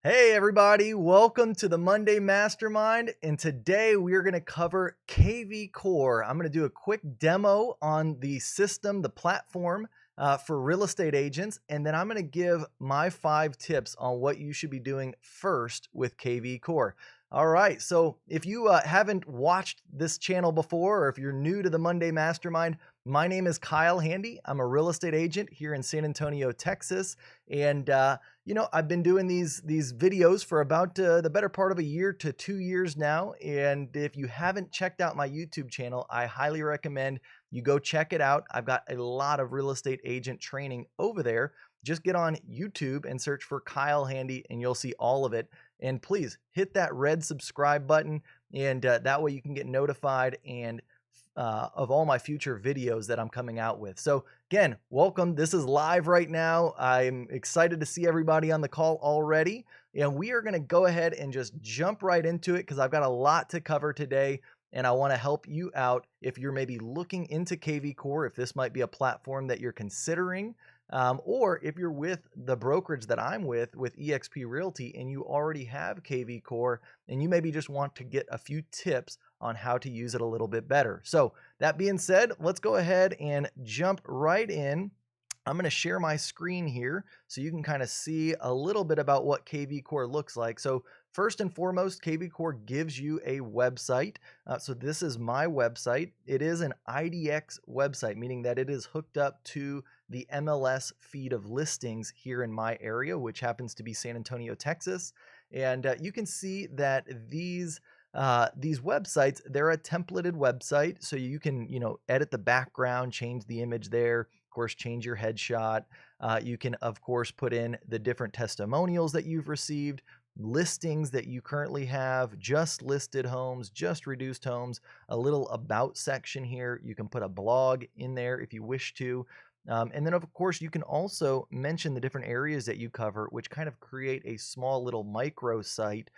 Hey everybody, welcome to the Monday Mastermind, and today we are going to cover kvCORE. I'm going to do a quick demo on the system, the platform for real estate agents, and then I'm going to give my 5 tips on what you should be doing first with kvCORE. All right, so if you haven't watched this channel before, or if you're new to the Monday Mastermind, my name is Kyle Handy. I'm a real estate agent here in San Antonio, Texas, and I've been doing these videos for about the better part of a year to 2 years now. And if you haven't checked out my YouTube channel, I highly recommend you go check it out. I've got a lot of real estate agent training over there. Just get on YouTube and search for Kyle Handy and you'll see all of it. And please hit that red subscribe button, and that way you can get notified of all my future videos that I'm coming out with. So again, welcome. This is live right now. I'm excited to see everybody on the call already. And we are going to go ahead and just jump right into it because I've got a lot to cover today. And I want to help you out if you're maybe looking into kvCORE, if this might be a platform that you're considering, or if you're with the brokerage that I'm with eXp Realty, and you already have kvCORE and you maybe just want to get a few tips on how to use it a little bit better. So that being said, let's go ahead and jump right in. I'm going to share my screen here so you can kind of see a little bit about what kvCORE looks like. So first and foremost, kvCORE gives you a website. So this is my website. It is an IDX website, meaning that it is hooked up to the MLS feed of listings here in my area, which happens to be San Antonio, Texas. And you can see that these websites, they're a templated website, so you can edit the background, change the image there, of course change your headshot. You can of course put in the different testimonials that you've received, listings that you currently have, just listed homes, just reduced homes, a little about section here. You can put a blog in there if you wish to. And then of course you can also mention the different areas that you cover, which kind of create a small little micro site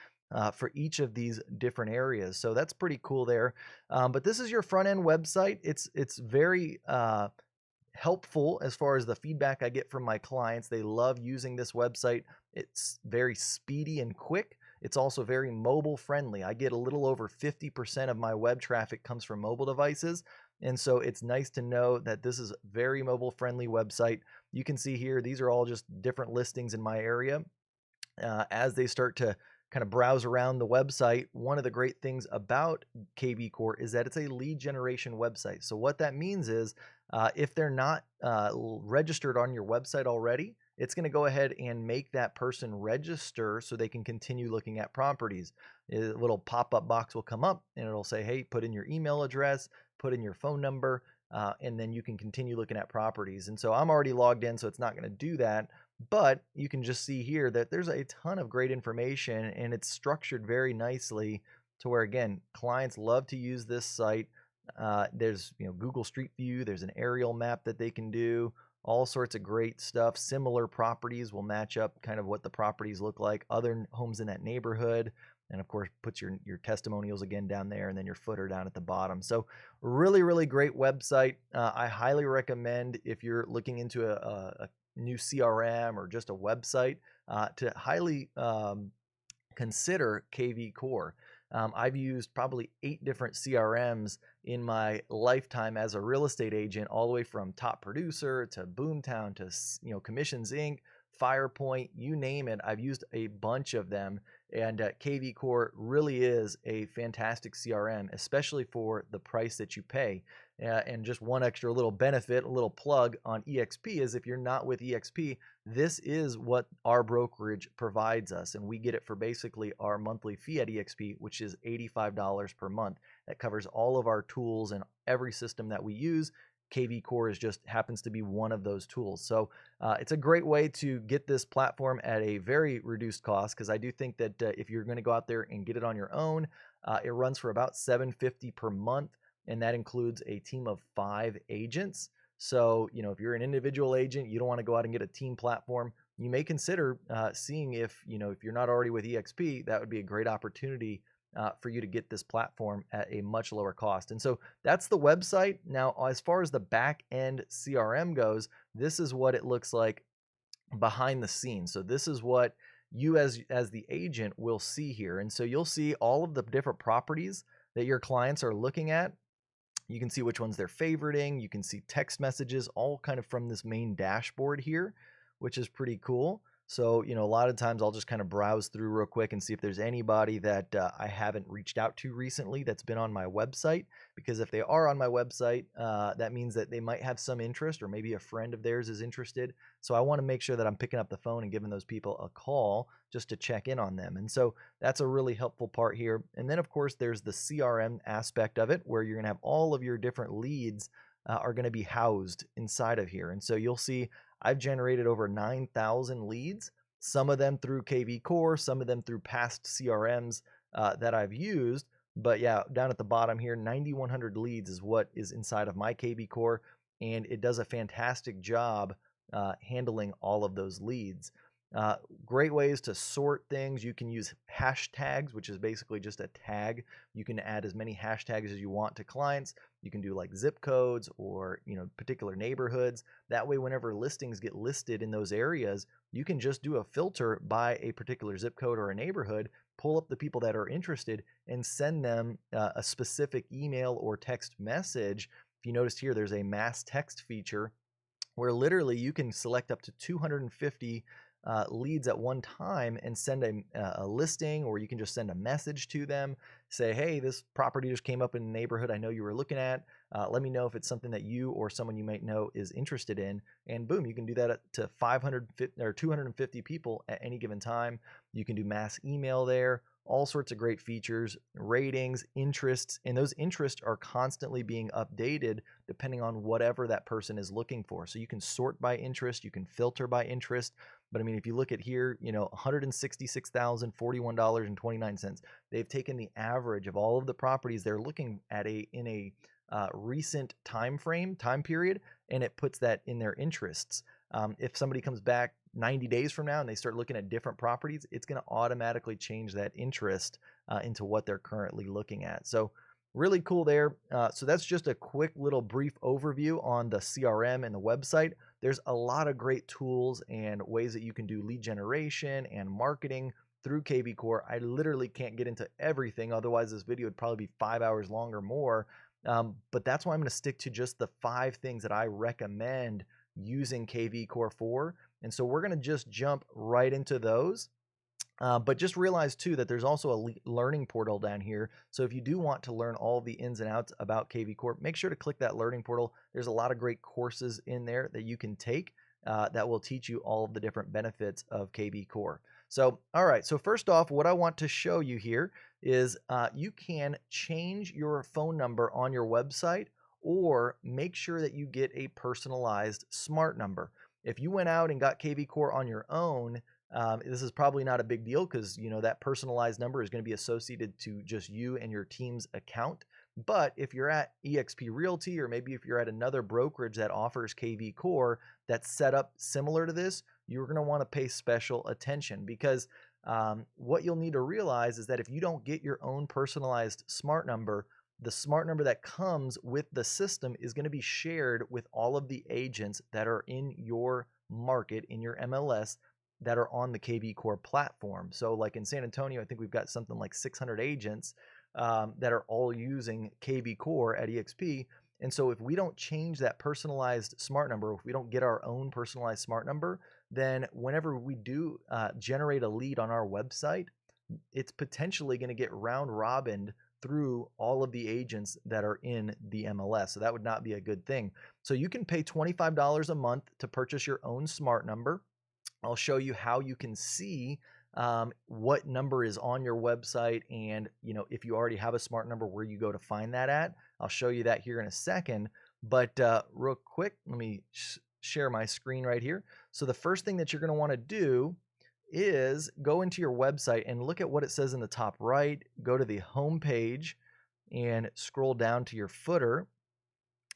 for each of these different areas. So that's pretty cool there. But this is your front end website. It's very helpful as far as the feedback I get from my clients. They love using this website. It's very speedy and quick. It's also very mobile friendly. I get a little over 50% of my web traffic comes from mobile devices. And so it's nice to know that this is a very mobile friendly website. You can see here, these are all just different listings in my area. As they start to kind of browse around the website, one of the great things about kvCORE is that it's a lead generation website. So what that means is if they're not registered on your website already, it's going to go ahead and make that person register so they can continue looking at properties. A little pop-up box will come up and it'll say, hey, put in your email address, put in your phone number, and then you can continue looking at properties. And so I'm already logged in, so it's not going to do that. But you can just see here that there's a ton of great information, and it's structured very nicely to where, again, clients love to use this site. There's Google Street View, there's an aerial map that they can do, all sorts of great stuff. Similar properties will match up kind of what the properties look like, other homes in that neighborhood, and of course puts your testimonials again down there, and then your footer down at the bottom. So really, really great website. I highly recommend, if you're looking into a new CRM or just a website, to highly consider kvCORE. I've used probably 8 different CRMs in my lifetime as a real estate agent, all the way from Top Producer to Boomtown to Commissions Inc., Firepoint, you name it. I've used a bunch of them, and kvCORE really is a fantastic CRM, especially for the price that you pay. And just one extra little benefit, a little plug on eXp, is if you're not with eXp, this is what our brokerage provides us, and we get it for basically our monthly fee at eXp, which is $85 per month. That covers all of our tools and every system that we use. kvCORE just happens to be one of those tools. So it's a great way to get this platform at a very reduced cost, because I do think that if you're going to go out there and get it on your own, it runs for about $750 per month, and that includes a team of 5 agents. So, if you're an individual agent, you don't want to go out and get a team platform, you may consider seeing if you're not already with eXp, that would be a great opportunity for you to get this platform at a much lower cost. And so that's the website. Now, as far as the back end CRM goes, this is what it looks like behind the scenes. So this is what you as the agent will see here. And so you'll see all of the different properties that your clients are looking at. You can see which ones they're favoriting. You can see text messages all kind of from this main dashboard here, which is pretty cool. So, a lot of times I'll just kind of browse through real quick and see if there's anybody that I haven't reached out to recently that's been on my website. Because if they are on my website, that means that they might have some interest, or maybe a friend of theirs is interested. So I want to make sure that I'm picking up the phone and giving those people a call just to check in on them. And so that's a really helpful part here. And then, of course, there's the CRM aspect of it, where you're going to have all of your different leads are going to be housed inside of here. And so you'll see I've generated over 9,000 leads, some of them through kvCORE, some of them through past CRMs that I've used. But yeah, down at the bottom here, 9,100 leads is what is inside of my kvCORE, and it does a fantastic job handling all of those leads. Great ways to sort things. You can use hashtags, which is basically just a tag. You can add as many hashtags as you want to clients. You can do like zip codes or particular neighborhoods. That way, whenever listings get listed in those areas, you can just do a filter by a particular zip code or a neighborhood, pull up the people that are interested, and send them a specific email or text message. If you noticed here, there's a mass text feature where literally you can select up to 250 leads at one time and send a listing, or you can just send a message to them, say, hey, this property just came up in the neighborhood I know you were looking at. Let me know if it's something that you or someone you might know is interested in. And boom, you can do that to 550 or 250 people at any given time. You can do mass email there, all sorts of great features, ratings, interests, and those interests are constantly being updated depending on whatever that person is looking for. So you can sort by interest, you can filter by interest. But I mean, if you look at here, $166,041.29. They've taken the average of all of the properties they're looking at in a recent time period, and it puts that in their interests. If somebody comes back 90 days from now and they start looking at different properties, it's going to automatically change that interest into what they're currently looking at. So really cool there. So that's just a quick little brief overview on the CRM and the website. There's a lot of great tools and ways that you can do lead generation and marketing through kvCORE. I literally can't get into everything, otherwise this video would probably be 5 hours long or more. But that's why I'm going to stick to just the 5 things that I recommend using kvCORE for. And so we're going to just jump right into those. But just realize too that there's also a learning portal down here. So if you do want to learn all the ins and outs about kvCORE, make sure to click that learning portal. There's a lot of great courses in there that you can take that will teach you all of the different benefits of kvCORE. So, all right. So first off, what I want to show you here is you can change your phone number on your website, or make sure that you get a personalized smart number. If you went out and got kvCORE on your own, this is probably not a big deal, because that personalized number is going to be associated to just you and your team's account. But if you're at eXp Realty, or maybe if you're at another brokerage that offers kvCORE that's set up similar to this, you're going to want to pay special attention, because what you'll need to realize is that if you don't get your own personalized smart number, the smart number that comes with the system is going to be shared with all of the agents that are in your market, in your MLS, that are on the kvCORE platform. So like in San Antonio, I think we've got something like 600 agents that are all using kvCORE at eXp. And so if we don't change that personalized smart number, if we don't get our own personalized smart number, then whenever we do generate a lead on our website, it's potentially going to get round robined through all of the agents that are in the MLS. So that would not be a good thing. So you can pay $25 a month to purchase your own smart number. I'll show you how you can see what number is on your website, and if you already have a smart number, where you go to find that at. I'll show you that here in a second. But real quick, let me share my screen right here. So the first thing that you're going to want to do is go into your website and look at what it says in the top right. Go to the home page and scroll down to your footer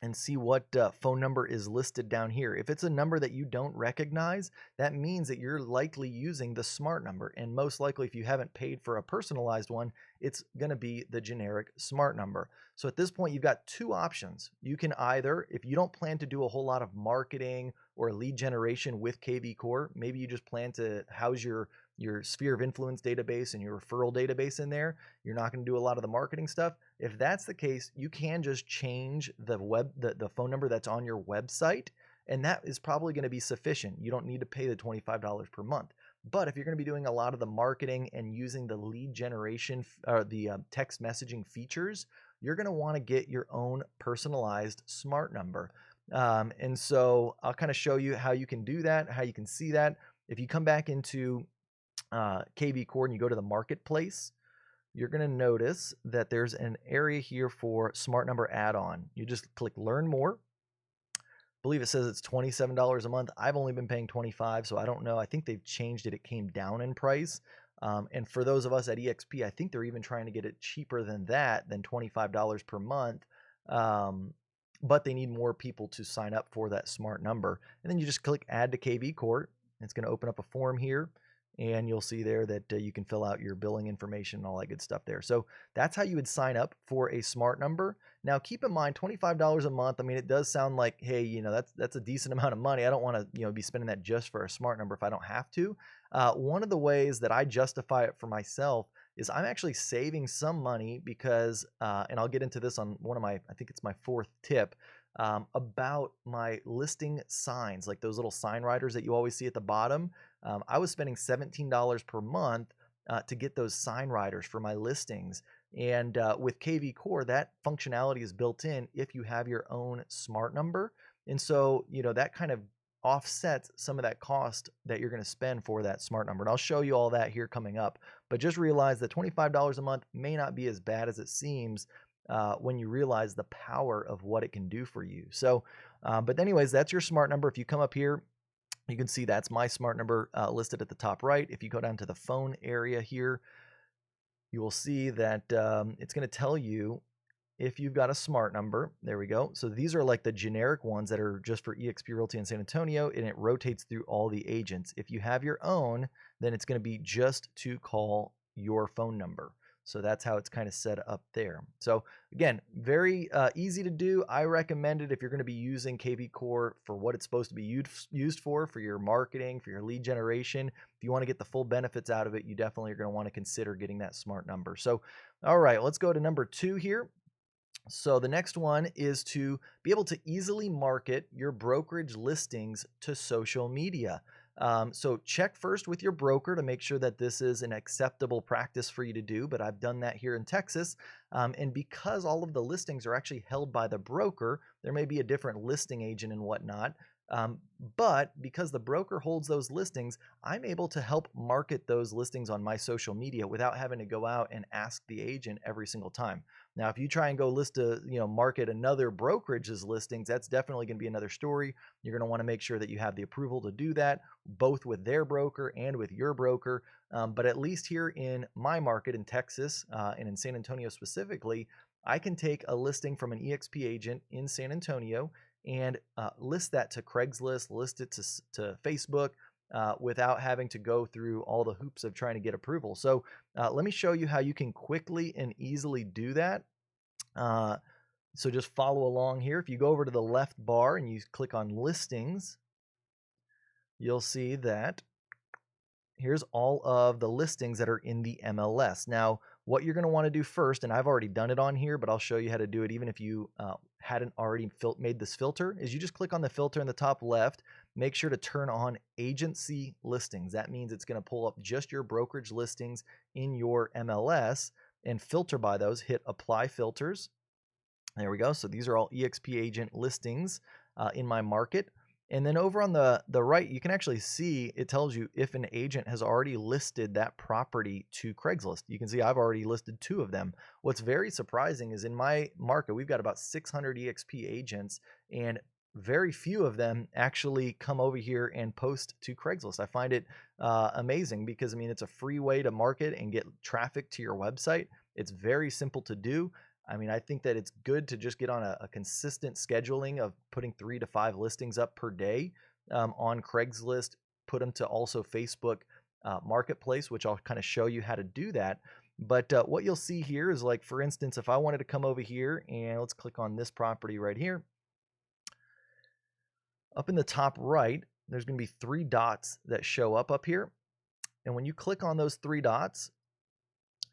and see what phone number is listed down here. If it's a number that you don't recognize, that means that you're likely using the smart number. And most likely, if you haven't paid for a personalized one, it's going to be the generic smart number. So at this point, you've got 2 options. You can either, if you don't plan to do a whole lot of marketing or lead generation with kvCORE, maybe you just plan to house your your sphere of influence database and your referral database in there. You're not going to do a lot of the marketing stuff. If that's the case, you can just change the phone number that's on your website, and that is probably going to be sufficient. You don't need to pay the $25 per month. But if you're going to be doing a lot of the marketing and using the lead generation or the text messaging features, you're going to want to get your own personalized smart number. And so I'll kind of show you how you can do that, how you can see that. If you come back into kvCORE and you go to the marketplace, you're going to notice that there's an area here for smart number add-on. You just click learn more. I believe it says it's $27 a month. I've only been paying $25, so I don't know. I think they've changed it. It came down in price. And for those of us at EXP, I think they're even trying to get it cheaper than that, than $25 per month. But they need more people to sign up for that smart number. And then you just click add to kvCORE. It's going to open up a form here. And you'll see there that you can fill out your billing information and all that good stuff there. So that's how you would sign up for a smart number. Now, keep in mind, $25 a month. I mean, it does sound like, hey, you know, that's a decent amount of money. I don't want to, you know, be spending that just for a smart number if I don't have to. One of the ways that I justify it for myself is I'm actually saving some money because, and I'll get into this on one of my, I think it's my fourth tip, about my listing signs, like those little sign writers that you always see at the bottom. I was spending $17 per month to get those sign writers for my listings. And with kvCORE, that functionality is built in if you have your own smart number. And so, you know, that kind of offsets some of that cost that you're going to spend for that smart number. And I'll show you all that here coming up. But just realize that $25 a month may not be as bad as it seems when you realize the power of what it can do for you. So, but anyways, that's your smart number. If you come up here, you can see that's my smart number listed at the top right. If you go down to the phone area here, you will see that it's going to tell you if you've got a smart number. There we go. So these are like the generic ones that are just for eXp Realty in San Antonio, and it rotates through all the agents. If you have your own, then it's going to be just to call your phone number. So that's how it's kind of set up there. So again, very easy to do. I recommend it if you're going to be using kvCORE for what it's supposed to be used for your marketing, for your lead generation. If you want to get the full benefits out of it, you definitely are going to want to consider getting that smart number. So, all right, let's go to number 2 here. So the next one is to be able to easily market your brokerage listings to social media. So check first with your broker to make sure that this is an acceptable practice for you to do, but I've done that here in Texas. And because all of the listings are actually held by the broker, there may be a different listing agent and whatnot. But because the broker holds those listings, I'm able to help market those listings on my social media without having to go out and ask the agent every single time. Now, if you try and go market another brokerage's listings, that's definitely going to be another story. You're going to want to make sure that you have the approval to do that, both with their broker and with your broker. But at least here in my market in Texas and in San Antonio specifically, I can take a listing from an eXp agent in San Antonio and list that to Craigslist, list it to Facebook without having to go through all the hoops of trying to get approval. So let me show you how you can quickly and easily do that. So just follow along here. If you go over to the left bar and you click on listings, you'll see that here's all of the listings that are in the MLS. Now, what you're going to want to do first, and I've already done it on here, but I'll show you how to do it even if you hadn't already made this filter, is you just click on the filter in the top left, make sure to turn on agency listings. That means it's going to pull up just your brokerage listings in your MLS and filter by those. Hit apply filters. There we go. So these are all eXp agent listings in my market. And then over on the right, you can actually see it tells you if an agent has already listed that property to Craigslist. You can see I've already listed 2 of them. What's very surprising is in my market, we've got about 600 eXp agents, and very few of them actually come over here and post to Craigslist. I find it amazing because, I mean, it's a free way to market and get traffic to your website. It's very simple to do. I mean, I think that it's good to just get on a consistent scheduling of putting 3 to 5 listings up per day on Craigslist, put them to also Facebook Marketplace, which I'll kind of show you how to do that. But what you'll see here is, like, for instance, if I wanted to come over here and let's click on this property right here. Up in the top right, there's going to be 3 dots that show up here. And when you click on those three dots,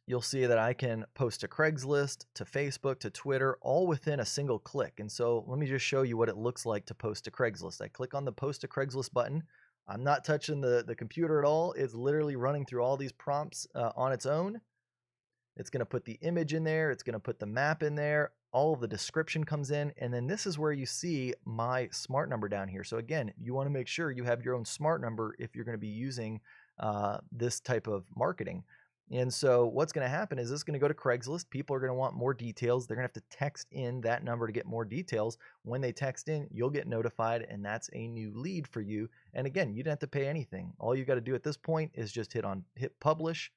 you'll see that I can post to Craigslist, to Facebook, to Twitter, all within a single click. And so let me just show you what it looks like to post to Craigslist. I click on the post to Craigslist button. I'm not touching the computer at all. It's literally running through all these prompts on its own. It's going to put the image in there. It's going to put the map in there. All of the description comes in. And then this is where you see my smart number down here. So again, you want to make sure you have your own smart number if you're going to be using this type of marketing. And so what's going to happen is this is going to go to Craigslist. People are going to want more details. They're going to have to text in that number to get more details. When they text in, you'll get notified, and that's a new lead for you. And again, you don't have to pay anything. All you got to do at this point is just hit publish.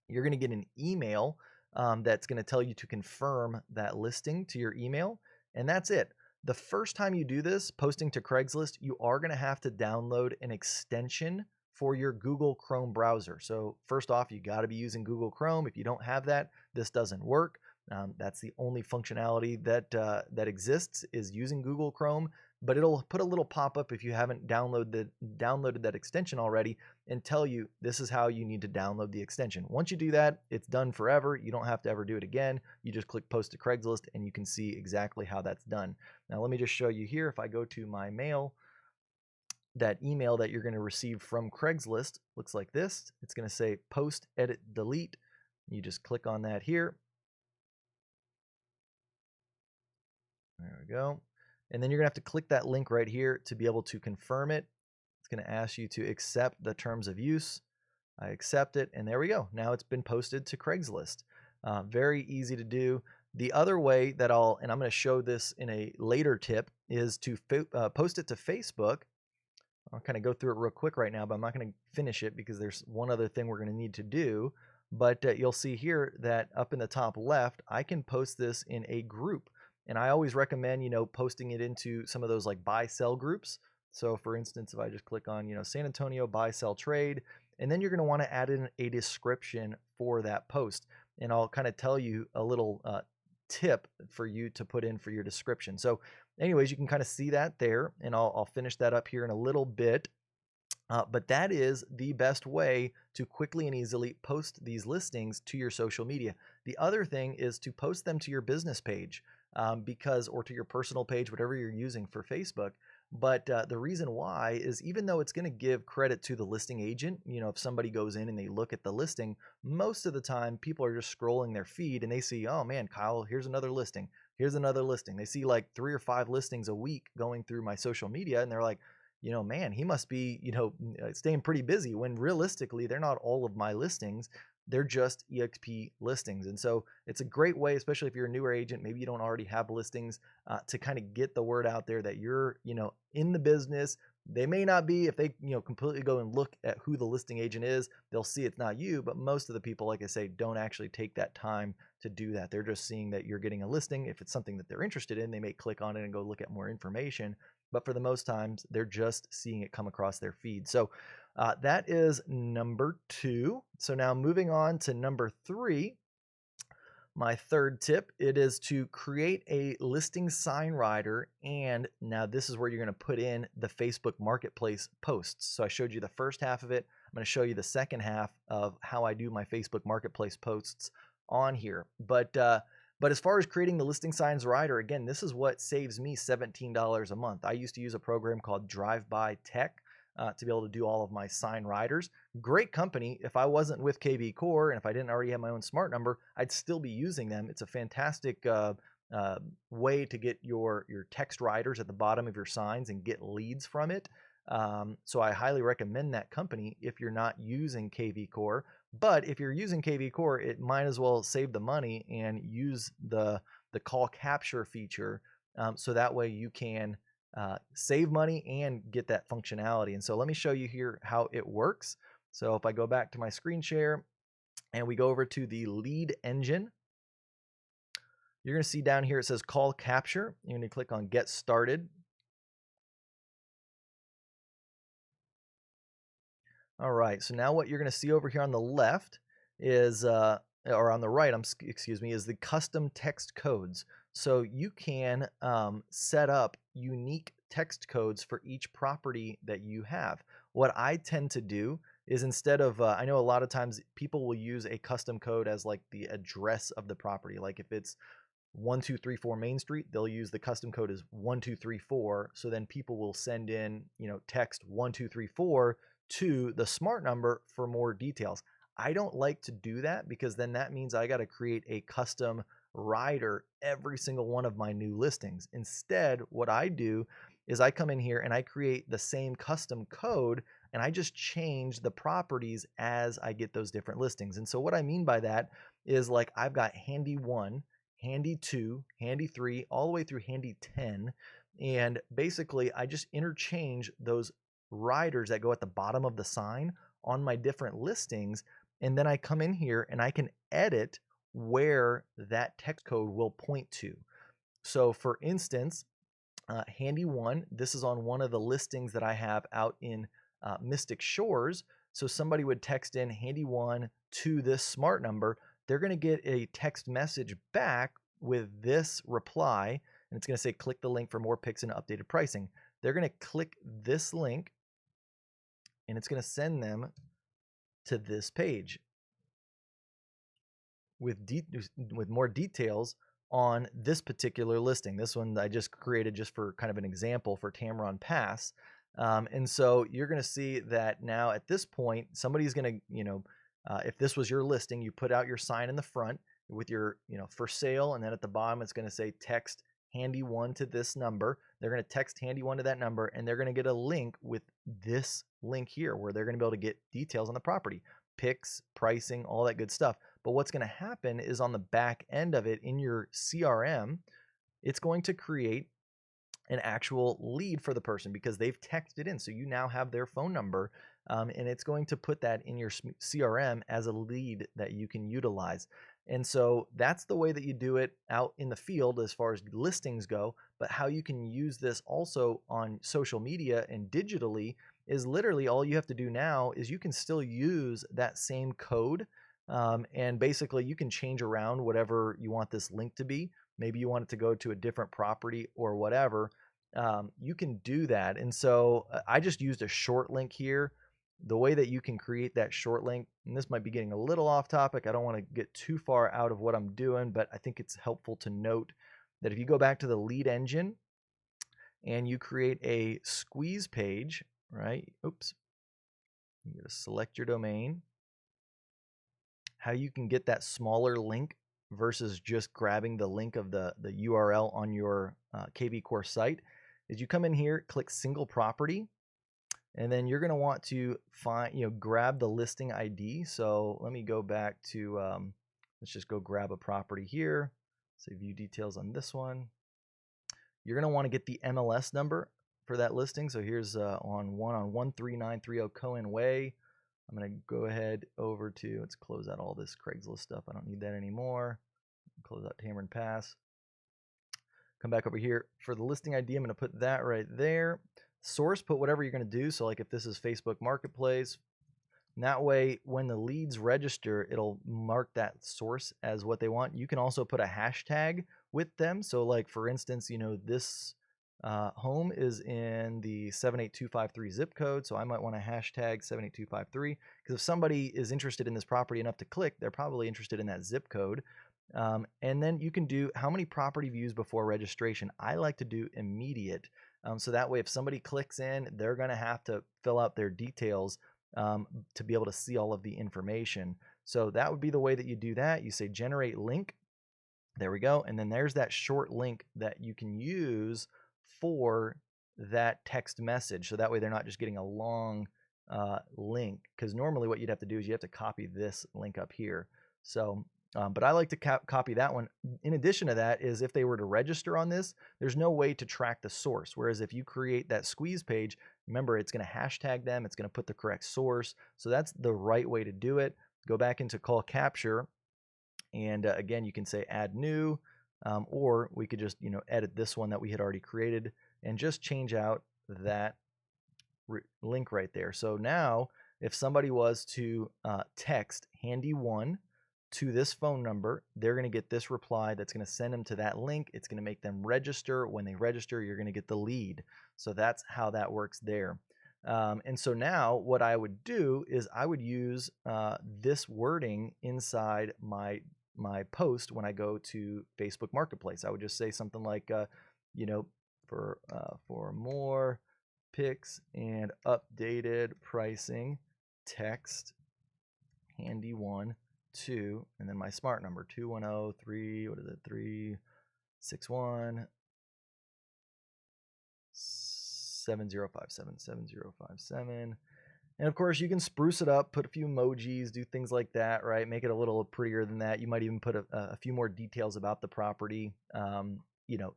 You're going to get an email that's going to tell you to confirm that listing to your email, and that's it. The first time you do this, posting to Craigslist, you are going to have to download an extension for your Google Chrome browser. So first off, you got to be using Google Chrome. If you don't have that, this doesn't work. That's the only functionality that exists, is using Google Chrome. But it'll put a little pop-up if you haven't downloaded that extension already, and tell you this is how you need to download the extension. Once you do that, it's done forever. You don't have to ever do it again. You just click post to Craigslist and you can see exactly how that's done. Now let me just show you here. If I go to my mail, that email that you're going to receive from Craigslist looks like this. It's going to say post, edit, delete. You just click on that here. There we go. And then you're going to have to click that link right here to be able to confirm it. It's going to ask you to accept the terms of use. I accept it, and there we go. Now it's been posted to Craigslist. Very easy to do. The other way that I'm going to show this in a later tip, is to post it to Facebook. I'll kind of go through it real quick right now, but I'm not going to finish it because there's one other thing we're going to need to do. But you'll see here that up in the top left, I can post this in a group. And I always recommend, posting it into some of those like buy sell groups. So for instance, if I just click on, San Antonio buy sell trade, and then you're going to want to add in a description for that post. And I'll kind of tell you a little tip for you to put in for your description. So anyways, you can kind of see that there, and I'll finish that up here in a little bit. But that is the best way to quickly and easily post these listings to your social media. The other thing is to post them to your business page, or to your personal page, whatever you're using for Facebook. But the reason why is, even though it's going to give credit to the listing agent, if somebody goes in and they look at the listing, most of the time people are just scrolling their feed and they see, oh man, Kyle, here's another listing. Here's another listing. They see like 3 or 5 listings a week going through my social media, and they're like, man, he must be, staying pretty busy, when realistically, they're not all of my listings. They're just EXP listings. And so it's a great way, especially if you're a newer agent, maybe you don't already have listings, to kind of get the word out there that you're, in the business. They may not be, if they, completely go and look at who the listing agent is, they'll see it's not you. But most of the people, like I say, don't actually take that time to do that. They're just seeing that you're getting a listing. If it's something that they're interested in, they may click on it and go look at more information. But for the most times, they're just seeing it come across their feed. So that is number 2. So now moving on to number 3, my third tip, it is to create a listing sign rider. And now this is where you're going to put in the Facebook Marketplace posts. So I showed you the first half of it. I'm going to show you the second half of how I do my Facebook Marketplace posts on here. But as far as creating the listing signs rider, again, this is what saves me $17 a month. I used to use a program called Drive By Tech to be able to do all of my sign riders. Great company. If I wasn't with kvCORE and if I didn't already have my own smart number, I'd still be using them. It's a fantastic way to get your text riders at the bottom of your signs and get leads from it. So I highly recommend that company if you're not using kvCORE. But if you're using kvCORE, it might as well save the money and use the call capture feature, so that way you can save money and get that functionality. And so let me show you here how it works. So if I go back to my screen share and we go over to the lead engine, you're going to see down here it says call capture. You're going to click on get started. All right, so now what you're going to see over here on the left is, or on the right, excuse me, is the custom text codes. So you can set up unique text codes for each property that you have. What I tend to do is instead of, I know a lot of times people will use a custom code as like the address of the property. Like if it's 1234 Main Street, they'll use the custom code as 1234. So then people will send in, text 1234 to the smart number for more details. I don't like to do that because then that means I got to create a custom rider every single one of my new listings. Instead, what I do is I come in here and I create the same custom code and I just change the properties as I get those different listings. And so what I mean by that is like I've got handy 1, handy 2, handy 3, all the way through handy 10. And basically I just interchange those riders that go at the bottom of the sign on my different listings. And then I come in here and I can edit where that text code will point to. So for instance, handy 1, this is on one of the listings that I have out in Mystic Shores. So somebody would text in handy 1 to this smart number. They're going to get a text message back with this reply, and it's going to say click the link for more pics and updated pricing. They're going to click this link and it's going to send them to this page with more details on this particular listing. This one I just created just for kind of an example for Tamron Pass. And so you're going to see that now at this point, somebody's going to, if this was your listing, you put out your sign in the front with your, for sale. And then at the bottom, it's going to say text handy 1 to this number. They're going to text handy 1 to that number, and they're going to get a link with this link here where they're going to be able to get details on the property, pics, pricing, all that good stuff. But what's going to happen is on the back end of it in your CRM, it's going to create an actual lead for the person because they've texted in. So you now have their phone number, and it's going to put that in your CRM as a lead that you can utilize. And so that's the way that you do it out in the field as far as listings go. But how you can use this also on social media and digitally is literally all you have to do now is you can still use that same code. And basically you can change around whatever you want this link to be. Maybe you want it to go to a different property or whatever. You can do that. And so I just used a short link here. The way that you can create that short link, and this might be getting a little off topic. I don't want to get too far out of what I'm doing, but I think it's helpful to note that if you go back to the lead engine and you create a squeeze page, right? Oops. You gotta select your domain. How you can get that smaller link versus just grabbing the link of the URL on your kvCORE site is you come in here, click single property, and then you're going to want to find, grab the listing ID. So let me go back to, let's just go grab a property here. Say view details on this one. You're going to want to get the MLS number for that listing. So here's on 13930 Cohen Way. I'm going to go ahead over to, let's close out all this Craigslist stuff. I don't need that anymore. Close out Tamron Pass. Come back over here for the listing ID. I'm going to put that right there. Source, put whatever you're going to do. So like if this is Facebook Marketplace, and that way when the leads register, it'll mark that source as what they want. You can also put a hashtag with them. So like for instance, this home is in the 78253 zip code. So I might want to hashtag 78253 because if somebody is interested in this property enough to click, they're probably interested in that zip code. And then you can do how many property views before registration. I like to do immediate. So that way, if somebody clicks in, they're going to have to fill out their details to be able to see all of the information. So that would be the way that you do that. You say generate link. There we go. And then there's that short link that you can use for that text message. So that way they're not just getting a long link, because normally what you'd have to do is you have to copy this link up here. So but I like to copy that one. In addition to that is if they were to register on this, there's no way to track the source. Whereas if you create that squeeze page, remember it's going to hashtag them. It's going to put the correct source. So that's the right way to do it. Go back into call capture. And again, you can say add new, or we could just, edit this one that we had already created and just change out that link right there. So now if somebody was to text handy1 to this phone number, they're going to get this reply that's going to send them to that link. It's going to make them register. When they register, you're going to get the lead. So that's how that works there. And so now what I would do is I would use this wording inside my post when I go to Facebook Marketplace. I would just say something like, you know, for more pics and updated pricing, text handy 1 2 and then my smart number 2103, what is it, 361 7057. And of course, you can spruce it up, put a few emojis, do things like that, right? Make it a little prettier than that. You might even put a few more details about the property,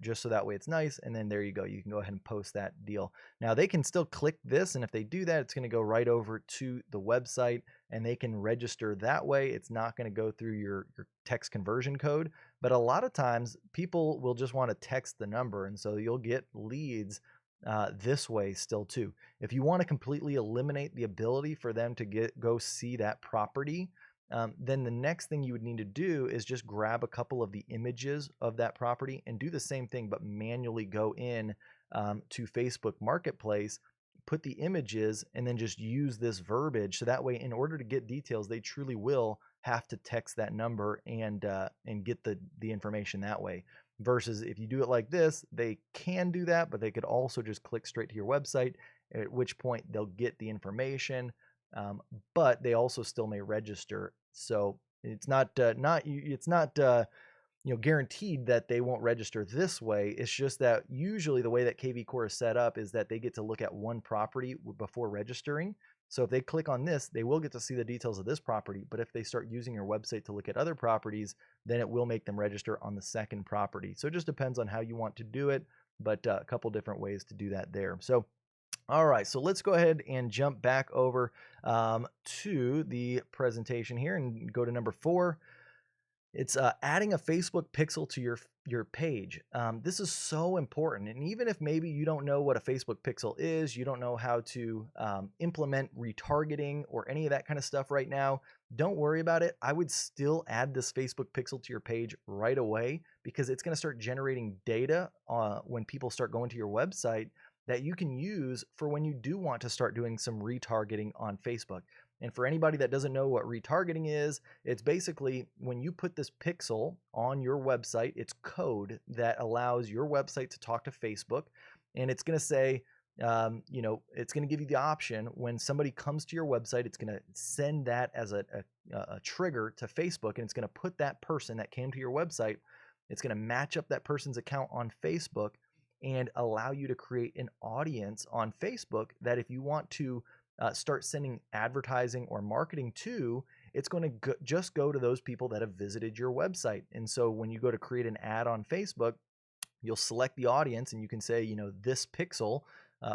just so that way it's nice. And then there you go. You can go ahead and post that deal. Now, they can still click this. And if they do that, it's going to go right over to the website and they can register that way. It's not going to go through your text conversion code. But a lot of times, people will just want to text the number. And so you'll get leads this way still too. If you want to completely eliminate the ability for them to go see that property, then the next thing you would need to do is just grab a couple of the images of that property and do the same thing, but manually go in to Facebook Marketplace, put the images, and then just use this verbiage. So that way, in order to get details, they truly will have to text that number and get the information that way. Versus if you do it like this, they can do that, but they could also just click straight to your website, at which point they'll get the information, but they also still may register. So it's not guaranteed that they won't register this way. It's just that usually the way that kvCORE is set up is that they get to look at one property before registering. So if they click on this, they will get to see the details of this property. But if they start using your website to look at other properties, then it will make them register on the second property. So it just depends on how you want to do it, but a couple different ways to do that there. So all right, so let's go ahead and jump back over to the presentation here and go to number 4. It's adding a Facebook pixel to your page. This is so important. And even if maybe you don't know what a Facebook pixel is, you don't know how to implement retargeting or any of that kind of stuff right now, don't worry about it. I would still add this Facebook pixel to your page right away because it's going to start generating data when people start going to your website that you can use for when you do want to start doing some retargeting on Facebook. And for anybody that doesn't know what retargeting is, it's basically when you put this pixel on your website, it's code that allows your website to talk to Facebook. And it's going to say, it's going to give you the option when somebody comes to your website, it's going to send that as a trigger to Facebook. And it's going to put that person that came to your website, it's going to match up that person's account on Facebook and allow you to create an audience on Facebook that if you want to start sending advertising or marketing to, it's going to just go to those people that have visited your website. And so when you go to create an ad on Facebook, you'll select the audience and you can say, this pixel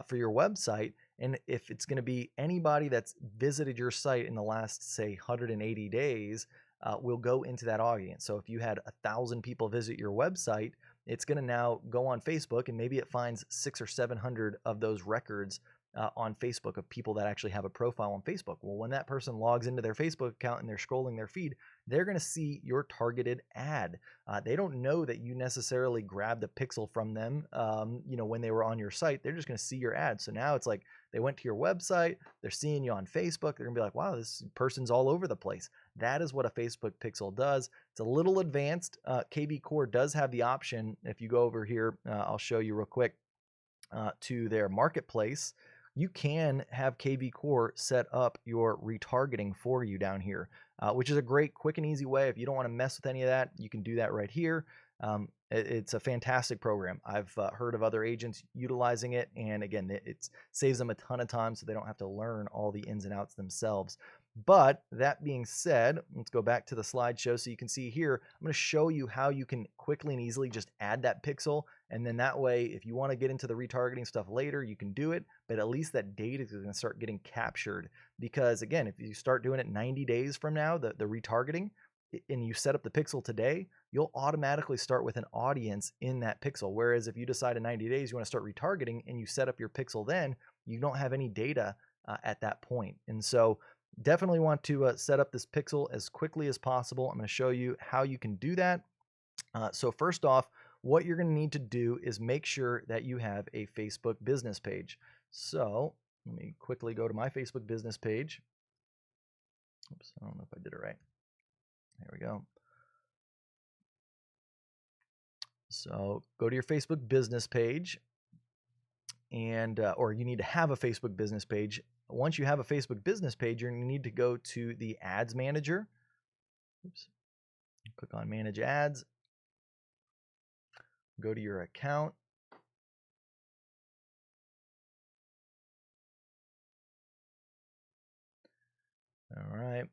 for your website. And if it's going to be anybody that's visited your site in the last, say, 180 days, will go into that audience. So if you had 1,000 people visit your website, it's going to now go on Facebook and maybe it finds 600 or 700 of those records on Facebook of people that actually have a profile on Facebook. Well, when that person logs into their Facebook account and they're scrolling their feed, they're going to see your targeted ad. They don't know that you necessarily grabbed a pixel from them, when they were on your site. They're just going to see your ad. So now it's like they went to your website, they're seeing you on Facebook. They're going to be like, wow, this person's all over the place. That is what a Facebook pixel does. It's a little advanced. kvCORE does have the option. If you go over here, I'll show you real quick to their marketplace. You can have kvCORE set up your retargeting for you down here, which is a great, quick and easy way. If you don't want to mess with any of that, you can do that right here. It's a fantastic program. I've heard of other agents utilizing it. And again, it saves them a ton of time so they don't have to learn all the ins and outs themselves. But that being said, let's go back to the slideshow so you can see here. I'm going to show you how you can quickly and easily just add that pixel. And then that way, if you want to get into the retargeting stuff later, you can do it. But at least that data is going to start getting captured. Because again, if you start doing it 90 days from now, the retargeting, and you set up the pixel today, you'll automatically start with an audience in that pixel. Whereas if you decide in 90 days you want to start retargeting and you set up your pixel then, you don't have any data at that point. And so definitely want to set up this pixel as quickly as possible. I'm going to show you how you can do that. So first off, what you're going to need to do is make sure that you have a Facebook business page. So Let me quickly go to my Facebook business page. Oops, I don't know if I did it right. There we go. So go to your Facebook business page, and or you need to have a Facebook business page. Once you have a Facebook business page, you're going to need to go to the Ads Manager. Oops. Click on Manage Ads. Go to your account. All right.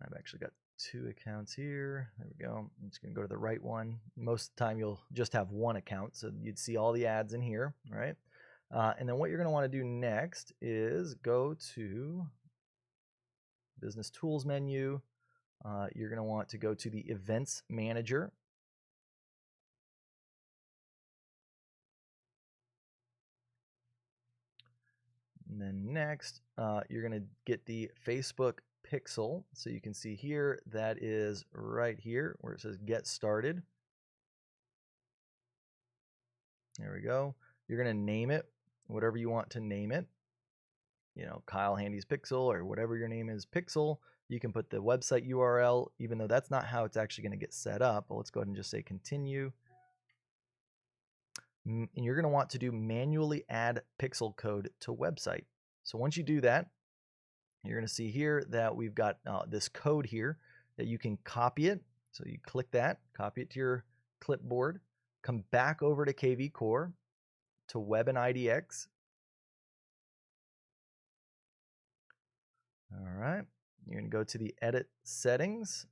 I've actually got 2 accounts here. There we go. I'm just going to go to the right one. Most of the time, you'll just have 1 account, so you'd see all the ads in here, right? And then what you're going to want to do next is go to Business Tools menu. You're going to want to go to the Events Manager. And then next, you're going to get the Facebook Pixel. So you can see here, that is right here where it says Get Started. There we go. You're going to name it whatever you want to name it. You know, Kyle Handy's Pixel, or whatever your name is, Pixel. You can put the website URL, even though that's not how it's actually going to get set up. But let's go ahead and just say continue. And you're going to want to do manually add pixel code to website. So once you do that, you're going to see here that we've got this code here that you can copy it. So you click that, copy it to your clipboard, come back over to kvCORE, to Web and IDX. All right, you're going to go to the Edit Settings.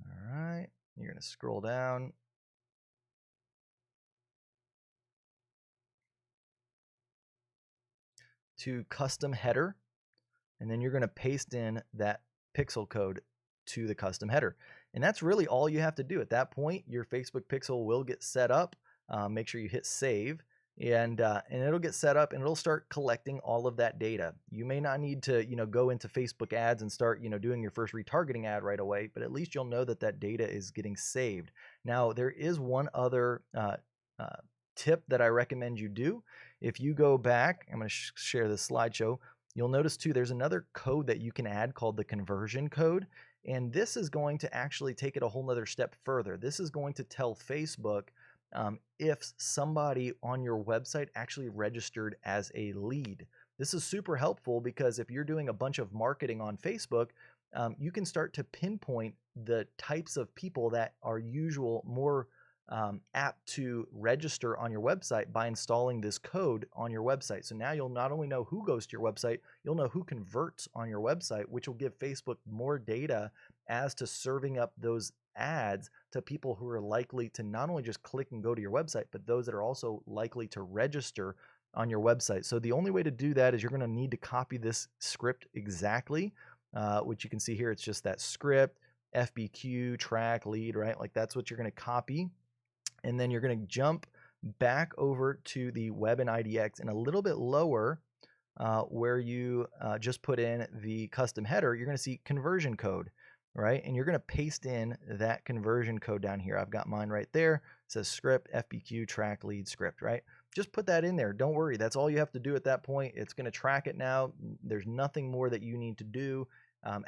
All right, you're going to scroll down. To Custom Header, and then you're going to paste in that pixel code to the custom header. And that's really all you have to do. At that point, your Facebook pixel will get set up. Make sure you hit save, and it'll get set up, and it'll start collecting all of that data. You may not need to go into Facebook ads and start doing your first retargeting ad right away, but at least you'll know that that data is getting saved. Now, there is one other tip that I recommend you do. If you go back, I'm going to share this slideshow. You'll notice too, there's another code that you can add called the conversion code. And this is going to actually take it a whole nother step further. This is going to tell Facebook if somebody on your website actually registered as a lead. This is super helpful because if you're doing a bunch of marketing on Facebook, you can start to pinpoint the types of people that are more apt to register on your website by installing this code on your website. So now you'll not only know who goes to your website, you'll know who converts on your website, which will give Facebook more data as to serving up those ads to people who are likely to not only just click and go to your website, but those that are also likely to register on your website. So the only way to do that is you're going to need to copy this script exactly, which you can see here. It's just that script, FBQ, track, lead, right? Like that's what you're going to copy. And then you're going to jump back over to the Web and IDX, and a little bit lower where you just put in the custom header, you're going to see conversion code, right? And you're going to paste in that conversion code down here. I've got mine right there. It says script, FBQ, track, lead, script, right? Just put that in there. Don't worry. That's all you have to do at that point. It's going to track it now. There's nothing more that you need to do.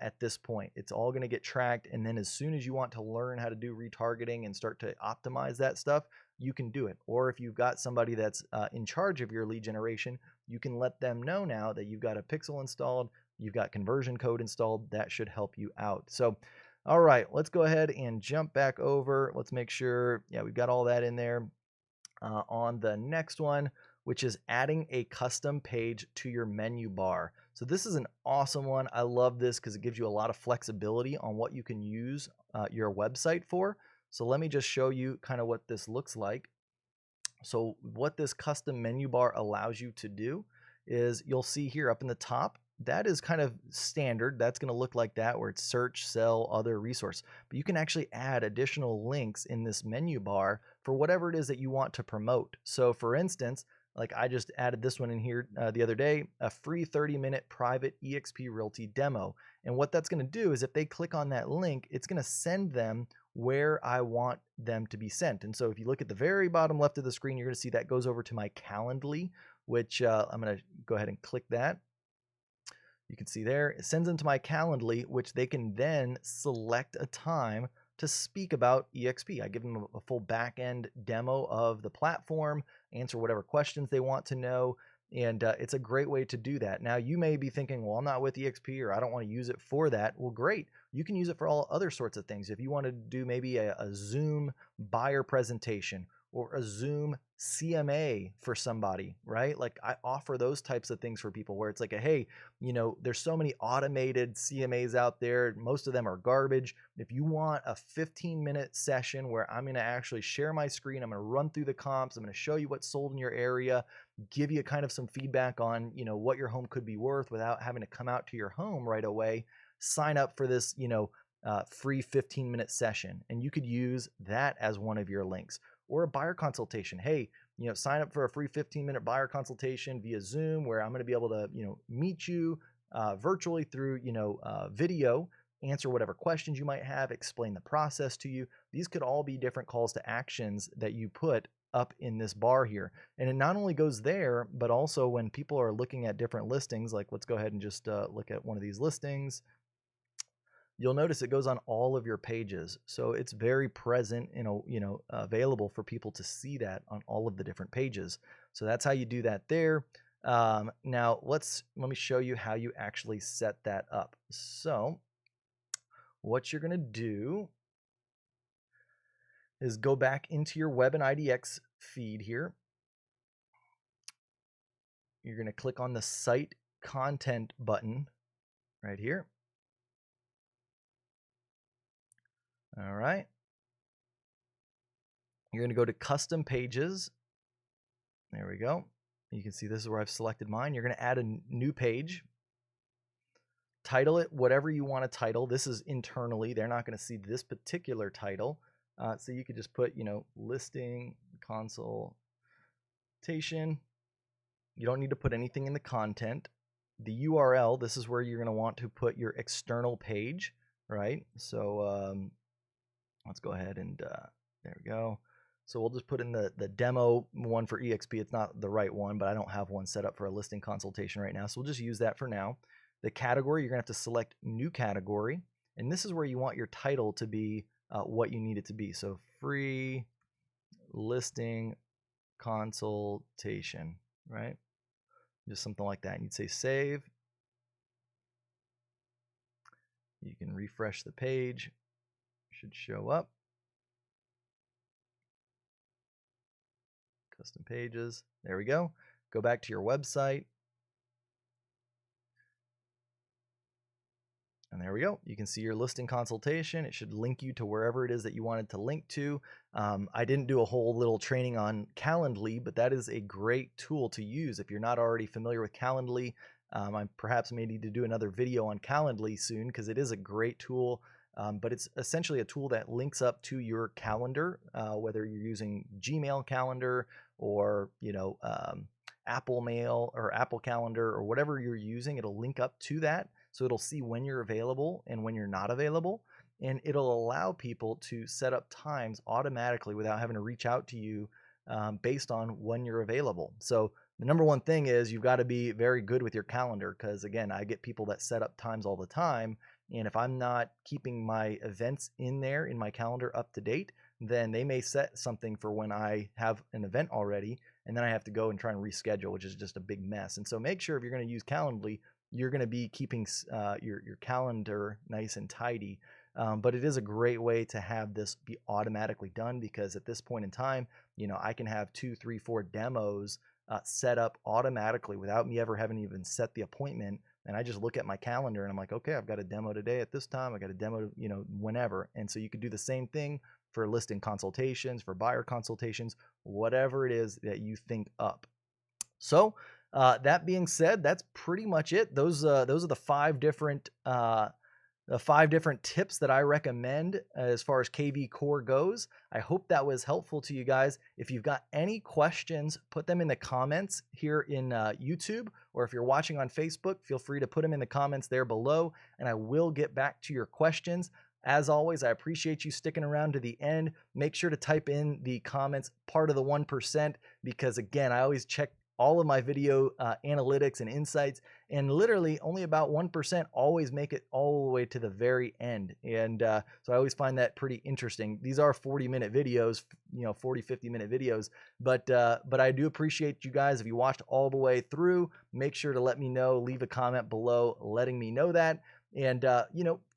At this point, it's all going to get tracked, and then as soon as you want to learn how to do retargeting and start to optimize that stuff, you can do it. Or if you've got somebody that's in charge of your lead generation, you can let them know now that you've got a pixel installed, you've got conversion code installed. That should help you out. So all right, let's go ahead and jump back over. Let's make sure, yeah, we've got all that in there. On the next one, which is adding a custom page to your menu bar. So this is an awesome one. I love this because it gives you a lot of flexibility on what you can use your website for. So let me just show you kind of what this looks like. So what this custom menu bar allows you to do is you'll see here up in the top, that is kind of standard. That's going to look like that, where it's search, sell, other resource. But you can actually add additional links in this menu bar for whatever it is that you want to promote. So for instance, like I just added this one in here the other day, a free 30-minute private eXp Realty demo. And what that's going to do is if they click on that link, it's going to send them where I want them to be sent. And so if you look at the very bottom left of the screen, you're going to see that goes over to my Calendly, which I'm going to go ahead and click that. You can see there, it sends them to my Calendly, which they can then select a time to speak about EXP. I give them a full back-end demo of the platform, answer whatever questions they want to know, and it's a great way to do that. Now, you may be thinking, well, I'm not with EXP, or I don't want to use it for that. Well, great. You can use it for all other sorts of things. If you want to do maybe a Zoom buyer presentation, or a Zoom CMA for somebody, right? Like, I offer those types of things for people where it's like, hey, there's so many automated CMAs out there. Most of them are garbage. If you want a 15-minute session where I'm going to actually share my screen, I'm going to run through the comps, I'm going to show you what's sold in your area, give you kind of some feedback on, what your home could be worth without having to come out to your home right away, sign up for this, free 15-minute session. And you could use that as one of your links. Or a buyer consultation. Hey, sign up for a free 15-minute buyer consultation via Zoom where I'm going to be able to, meet you virtually through, video, answer whatever questions you might have, explain the process to you. These could all be different calls to actions that you put up in this bar here. And it not only goes there, but also when people are looking at different listings, like let's go ahead and just look at one of these listings. You'll notice it goes on all of your pages. So it's very present, available for people to see that on all of the different pages. So that's how you do that there. Now let me show you how you actually set that up. So what you're going to do is go back into your Web and IDX feed here. You're going to click on the Site Content button right here. All right. You're going to go to Custom Pages. There we go. You can see this is where I've selected mine. You're going to add a new page. Title it whatever you want to title. This is internally. They're not going to see this particular title. So you could just put, listing consultation. You don't need to put anything in the content. The URL, this is where you're going to want to put your external page, right? So let's go ahead and there we go. So we'll just put in the demo one for EXP. It's not the right one, but I don't have one set up for a listing consultation right now. So we'll just use that for now. The category, you're going to have to select new category. And this is where you want your title to be what you need it to be. So free listing consultation, right? Just something like that. And you'd say save. You can refresh the page. Should show up. Custom pages. There we go. Go back to your website. And there we go. You can see your listing consultation. It should link you to wherever it is that you wanted to link to. I didn't do a whole little training on Calendly, but that is a great tool to use. If you're not already familiar with Calendly, I perhaps may need to do another video on Calendly soon because it is a great tool. But it's essentially a tool that links up to your calendar, whether you're using Gmail calendar or Apple Mail or Apple Calendar or whatever you're using. It'll link up to that, so it'll see when you're available and when you're not available, and it'll allow people to set up times automatically without having to reach out to you based on when you're available. So the number one thing is you've got to be very good with your calendar because, again, I get people that set up times all the time. And if I'm not keeping my events in there in my calendar up to date, then they may set something for when I have an event already, and then I have to go and try and reschedule, which is just a big mess. And so make sure if you're going to use Calendly, you're going to be keeping your calendar nice and tidy. But it is a great way to have this be automatically done because at this point in time, I can have 2, 3, 4 demos set up automatically without me ever having even set the appointment. And I just look at my calendar and I'm like, okay, I've got a demo today at this time. I got a demo, whenever. And so you could do the same thing for listing consultations, for buyer consultations, whatever it is that you think up. So that being said, that's pretty much it. Those are the 5 different tips that I recommend as far as kvCORE goes. I hope that was helpful to you guys. If you've got any questions, put them in the comments here in YouTube, or if you're watching on Facebook, feel free to put them in the comments there below, and I will get back to your questions. As always, I appreciate you sticking around to the end. Make sure to type in the comments part of the 1%, because again, I always check all of my video analytics and insights, and literally only about 1% always make it all the way to the very end. And so I always find that pretty interesting. These are 40-minute videos, 40, 50-minute videos, but I do appreciate you guys. If you watched all the way through, make sure to let me know, leave a comment below letting me know that. And,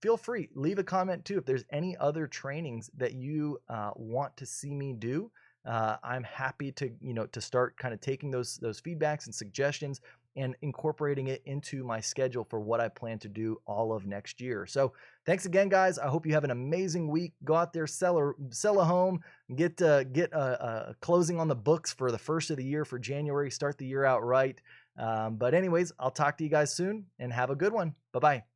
feel free, leave a comment too if there's any other trainings that you want to see me do. I'm happy to, to start kind of taking those feedbacks and suggestions and incorporating it into my schedule for what I plan to do all of next year. So thanks again, guys. I hope you have an amazing week. Go out there, sell a home, get a closing on the books for the first of the year for January. Start the year out right. But anyways, I'll talk to you guys soon and have a good one. Bye-bye.